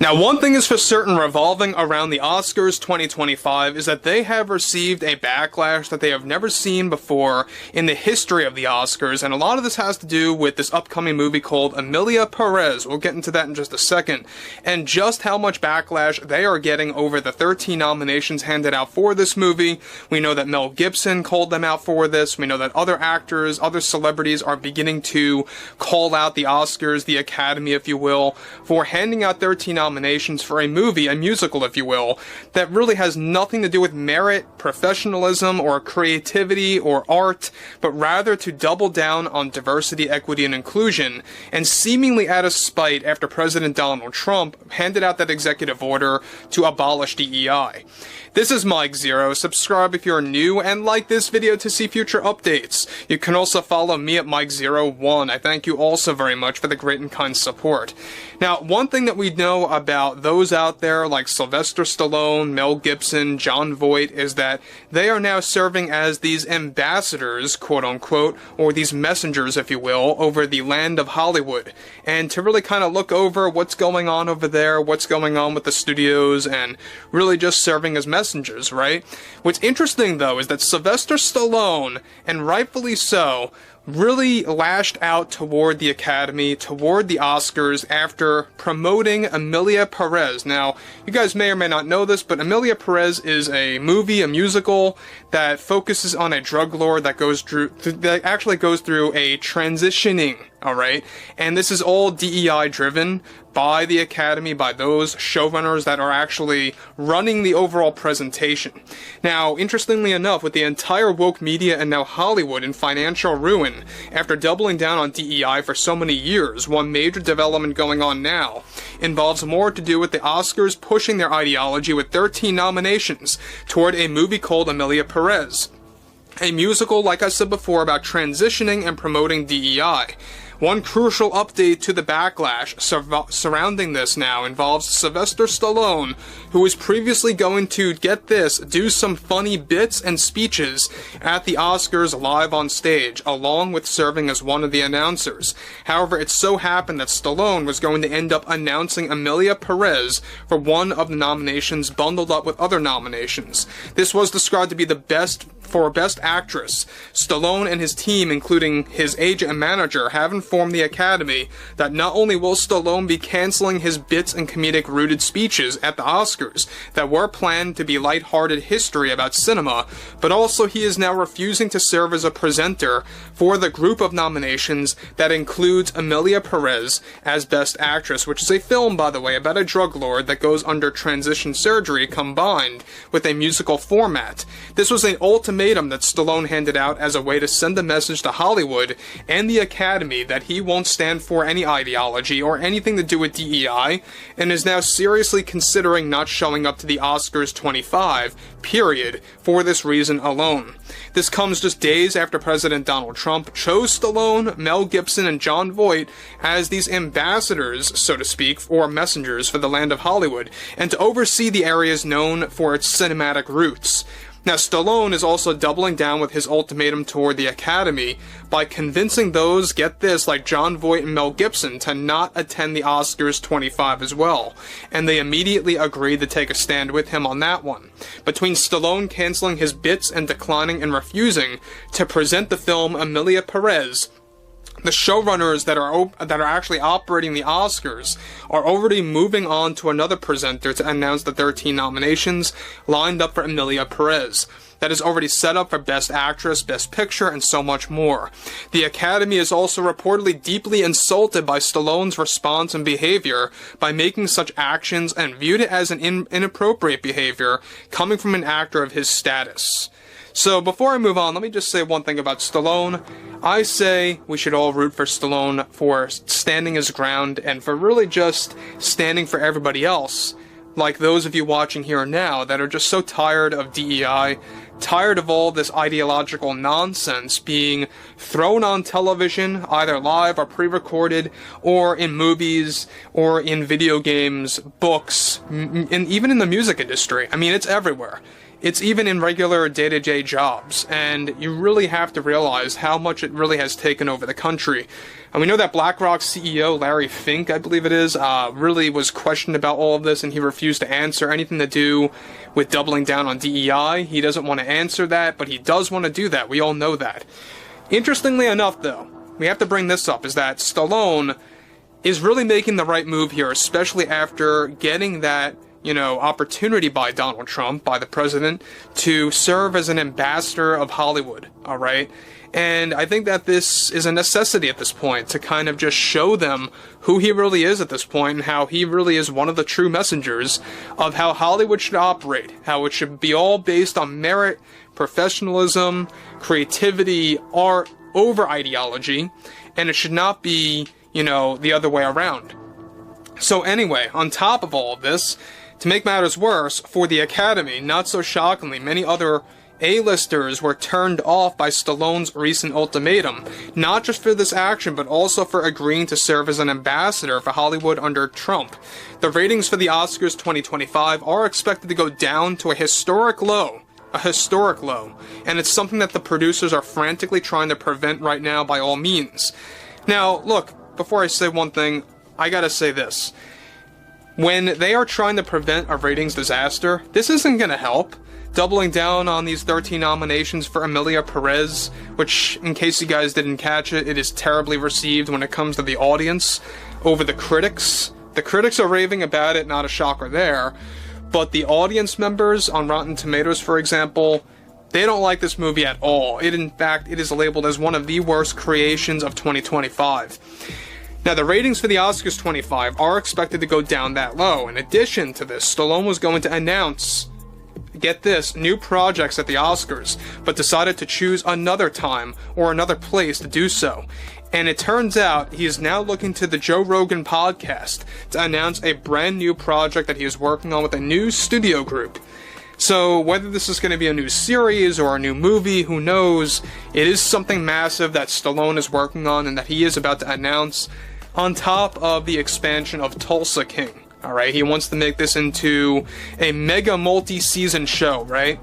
Now, one thing is for certain revolving around the Oscars 2025 is that they have received a backlash that they have never seen before in the history of the Oscars, and a lot of this has to do with this upcoming movie called Emilia Perez. We'll get into that in just a second, and just how much backlash they are getting over the 13 nominations handed out for this movie. We know that Mel Gibson called them out for this. We know that other actors, other celebrities are beginning to call out the Oscars, the Academy, if you will, for handing out 13 nominations for a movie, a musical, if you will, that really has nothing to do with merit, professionalism, or creativity, or art, but rather to double down on diversity, equity, and inclusion, and seemingly out of spite after President Donald Trump handed out that executive order to abolish DEI. This is Mike Zero. Subscribe if you're new, and like this video to see future updates. You can also follow me at Mike01. I thank you also very much for the great and kind support. Now, one thing that we know about those out there like Sylvester Stallone, Mel Gibson, Jon Voight, is that they are now serving as these ambassadors, quote-unquote, or these messengers, if you will, over the land of Hollywood, and to really kind of look over what's going on over there, what's going on with the studios, and really just serving as messengers, right? What's interesting, though, is that Sylvester Stallone, and rightfully so, really lashed out toward the Academy, toward the Oscars, after promoting Emilia Perez. Now, you guys may or may not know this, but Emilia Perez is a movie, a musical, that focuses on a drug lord that actually goes through a transitioning, alright? And this is all DEI driven by the Academy, by those showrunners that are actually running the overall presentation. Now, interestingly enough, with the entire woke media and now Hollywood in financial ruin, after doubling down on DEI for so many years, one major development going on now involves more to do with the Oscars pushing their ideology with 13 nominations toward a movie called Emilia Perez. A musical, like I said before, about transitioning and promoting DEI. One crucial update to the backlash surrounding this now involves Sylvester Stallone, who was previously going to, get this, do some funny bits and speeches at the Oscars live on stage, along with serving as one of the announcers. However, it so happened that Stallone was going to end up announcing Emilia Perez for one of the nominations bundled up with other nominations. This was described to be the best Actress. Stallone and his team, including his agent and manager, have informed the Academy that not only will Stallone be canceling his bits and comedic-rooted speeches at the Oscars that were planned to be lighthearted history about cinema, but also he is now refusing to serve as a presenter for the group of nominations that includes Emilia Perez as Best Actress, which is a film, by the way, about a drug lord that goes under transition surgery combined with a musical format. This was an ultimatum that Stallone handed out as a way to send a message to Hollywood and the Academy that he won't stand for any ideology or anything to do with DEI, and is now seriously considering not showing up to the Oscars 25, period, for this reason alone. This comes just days after President Donald Trump chose Stallone, Mel Gibson, and Jon Voight as these ambassadors, so to speak, or messengers for the land of Hollywood, and to oversee the areas known for its cinematic roots. Now, Stallone is also doubling down with his ultimatum toward the Academy by convincing those, get this, like Jon Voight and Mel Gibson, to not attend the Oscars 25 as well, and they immediately agreed to take a stand with him on that one. Between Stallone canceling his bits and declining and refusing to present the film Emilia Perez, the showrunners that are actually operating the Oscars are already moving on to another presenter to announce the 13 nominations lined up for Emilia Perez. That is already set up for Best Actress, Best Picture, and so much more. The Academy is also reportedly deeply insulted by Stallone's response and behavior by making such actions and viewed it as an inappropriate behavior coming from an actor of his status. So before I move on, let me just say one thing about Stallone. I say we should all root for Stallone for standing his ground and for really just standing for everybody else, like those of you watching here now that are just so tired of DEI, tired of all this ideological nonsense being thrown on television, either live or pre-recorded, or in movies, or in video games, books, and even in the music industry. I mean, it's everywhere. It's even in regular day-to-day jobs, and you really have to realize how much it really has taken over the country. And we know that BlackRock CEO Larry Fink, I believe it is, really was questioned about all of this, and he refused to answer anything to do with doubling down on DEI. He doesn't want to answer that, but he does want to do that. We all know that. Interestingly enough, though, we have to bring this up, is that Stallone is really making the right move here, especially after getting that opportunity by Donald Trump, by the president, to serve as an ambassador of Hollywood, alright? And I think that this is a necessity at this point, to kind of just show them who he really is at this point, and how he really is one of the true messengers of how Hollywood should operate, how it should be all based on merit, professionalism, creativity, art, over ideology, and it should not be, the other way around. So anyway, on top of all of this, to make matters worse, for the Academy, not so shockingly, many other A-listers were turned off by Stallone's recent ultimatum, not just for this action, but also for agreeing to serve as an ambassador for Hollywood under Trump. The ratings for the Oscars 2025 are expected to go down to a historic low, and it's something that the producers are frantically trying to prevent right now by all means. Now, look, before I say one thing, I gotta say this. When they are trying to prevent a ratings disaster, this isn't going to help. Doubling down on these 13 nominations for Emilia Perez, which, in case you guys didn't catch it, it is terribly received when it comes to the audience over the critics. The critics are raving about it, not a shocker there. But the audience members on Rotten Tomatoes, for example, they don't like this movie at all. In fact, it is labeled as one of the worst creations of 2025. Now, the ratings for the Oscars 25 are expected to go down that low. In addition to this, Stallone was going to announce, get this, new projects at the Oscars, but decided to choose another time or another place to do so. And it turns out he is now looking to the Joe Rogan podcast to announce a brand new project that he is working on with a new studio group. So whether this is going to be a new series or a new movie, who knows, it is something massive that Stallone is working on and that he is about to announce, on top of the expansion of Tulsa King. Alright, he wants to make this into a mega multi-season show, right?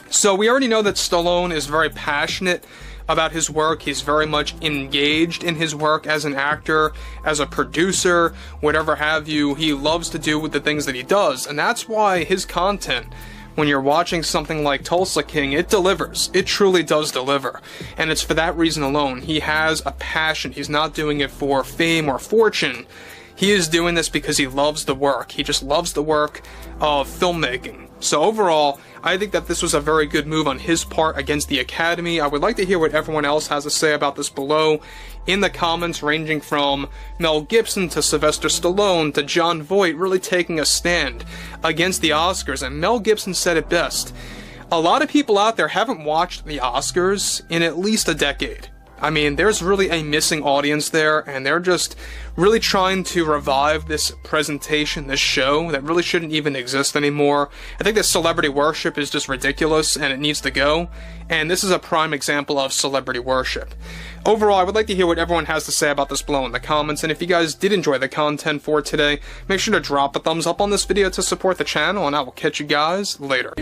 So we already know that Stallone is very passionate about his work. He's very much engaged in his work as an actor, as a producer, whatever have you. He loves to do with the things that he does, and that's why his content, when you're watching something like Tulsa King, it delivers. It truly does deliver. And it's for that reason alone. He has a passion. He's not doing it for fame or fortune. He is doing this because he loves the work. He just loves the work of filmmaking. So overall, I think that this was a very good move on his part against the Academy. I would like to hear what everyone else has to say about this below in the comments, ranging from Mel Gibson to Sylvester Stallone to Jon Voight really taking a stand against the Oscars. And Mel Gibson said it best. A lot of people out there haven't watched the Oscars in at least a decade. I mean, there's really a missing audience there, and they're just really trying to revive this presentation, this show, that really shouldn't even exist anymore. I think that celebrity worship is just ridiculous, and it needs to go, and this is a prime example of celebrity worship. Overall, I would like to hear what everyone has to say about this below in the comments, and if you guys did enjoy the content for today, make sure to drop a thumbs up on this video to support the channel, and I will catch you guys later.